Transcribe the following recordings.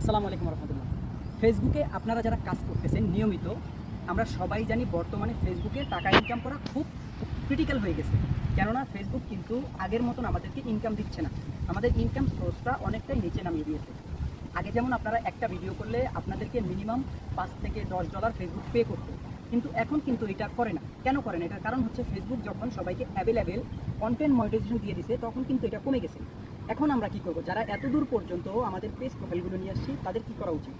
আসসালামু আলাইকুম রহমতুল্লাহ। ফেসবুকে আপনারা যারা কাজ করতেছেন নিয়মিত, আমরা সবাই জানি বর্তমানে ফেসবুকে টাকা ইনকাম করা খুব ক্রিটিক্যাল হয়ে গেছে। কেননা ফেসবুক কিন্তু আগের মতন আমাদেরকে ইনকাম দিচ্ছে না, আমাদের ইনকাম সোর্সটা অনেকটাই নিচে নামিয়ে দিয়েছে। আগে যেমন আপনারা একটা ভিডিও করলে আপনাদেরকে মিনিমাম $5 থেকে $10 ফেসবুক পে করতো, কিন্তু এখন কিন্তু এটা করে না। কেন করে না? এটার কারণ হচ্ছে ফেসবুক যখন সবাইকে অ্যাভেলেবেল কন্টেন্ট মনিটাইজেশন দিয়ে দিছে তখন কিন্তু এটা কমে গেছে। এখন আমরা কি করব? যারা এত দূর পর্যন্ত আমাদের পেজ প্রোফাইলগুলো নিয়ে আসছি তাদের কি করা উচিত?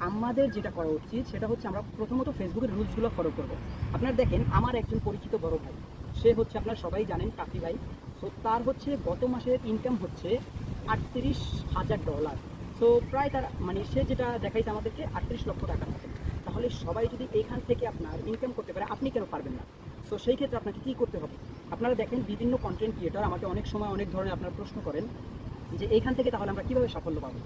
আমাদের যেটা করা উচিত সেটা হচ্ছে আমরা প্রথমত ফেসবুকের রুলসগুলো ফলো করব। আপনারা দেখেন, আমার একজন পরিচিত বড় ভাই, সে হচ্ছে, আপনারা সবাই জানেন, কাফি ভাই। সো তার হচ্ছে গত মাসের ইনকাম হচ্ছে $38,000। সো প্রায় তার মানে সে যেটা দেখাইছে আমাদেরকে 38 লক্ষ টাকার মতো। তাহলে সবাই যদি এইখান থেকে আপনার ইনকাম করতে পারে, আপনি কেন পারবেন না? সো সেই ক্ষেত্রে আপনাকে কী করতে হবে? আপনারা দেখেন, বিভিন্ন কন্টেন্ট ক্রিয়েটর আমাকে অনেক সময় অনেক ধরনের আপনারা প্রশ্ন করেন যে এইখান থেকে তাহলে আমরা কীভাবে সাফল্য পাবো,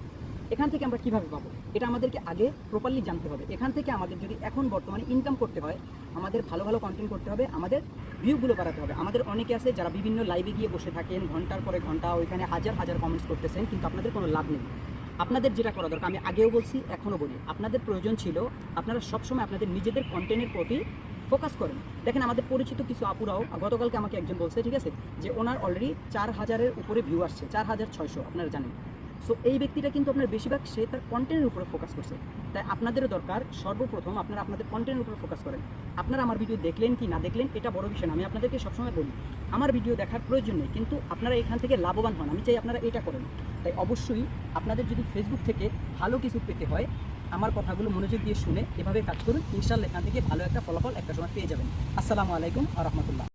এখান থেকে আমরা কীভাবে পাবো। এটা আমাদেরকে আগে প্রপারলি জানতে হবে। এখান থেকে আমাদের যদি এখন বর্তমানে ইনকাম করতে হয়, আমাদের ভালো ভালো কন্টেন্ট করতে হবে, আমাদের ভিউগুলো বাড়াতে হবে। আমাদের অনেকে আছে যারা বিভিন্ন লাইভে গিয়ে বসে থাকেন ঘন্টার পরে ঘন্টা, ওইখানে হাজার হাজার কমেন্টস করতেছেন, কিন্তু আপনাদের কোনো লাভ নেই। আপনাদের যেটা করা দরকার, আমি আগেও বলছি এখনও বলি, আপনাদের প্রয়োজন ছিল আপনারা সবসময় আপনাদের নিজেদের কন্টেন্টের প্রতি ফোকাস করেন। দেখেন, আমাদের পরিচিত কিছু আপুরাও গতকালকে আমাকে একজন বলছে, ঠিক আছে, যে ওনার অলরেডি 4000-এর উপরে ভিউ আসছে, 4600, আপনারা জানেন। সো এই ব্যক্তিটা কিন্তু আপনার বেশিরভাগ সে তার কন্টেন্টের উপরে ফোকাস করছে। তাই আপনাদেরও দরকার সর্বপ্রথম আপনারা আপনাদের কন্টেন্টের উপরে ফোকাস করেন। আপনারা আমার ভিডিও দেখলেন কি না দেখলেন এটা বড় বিষয় না। আমি আপনাদেরকে সবসময় বলি, আমার ভিডিও দেখার প্রয়োজন নেই, কিন্তু আপনারা এখান থেকে লাভবান হন, আমি চাই আপনারা এটা করেন। তাই অবশ্যই আপনাদের যদি ফেসবুক থেকে ভালো কিছু পেতে হয়, আমার কথাগুলো মনোযোগ দিয়ে শুনে এভাবে কাজ করুন। ইনশাআল্লাহ এখান থেকে ভালো একটা ফলাফল একটা সময় পেয়ে যাবেন। আসসালামু আলাইকুম ওয়া রাহমাতুল্লাহ।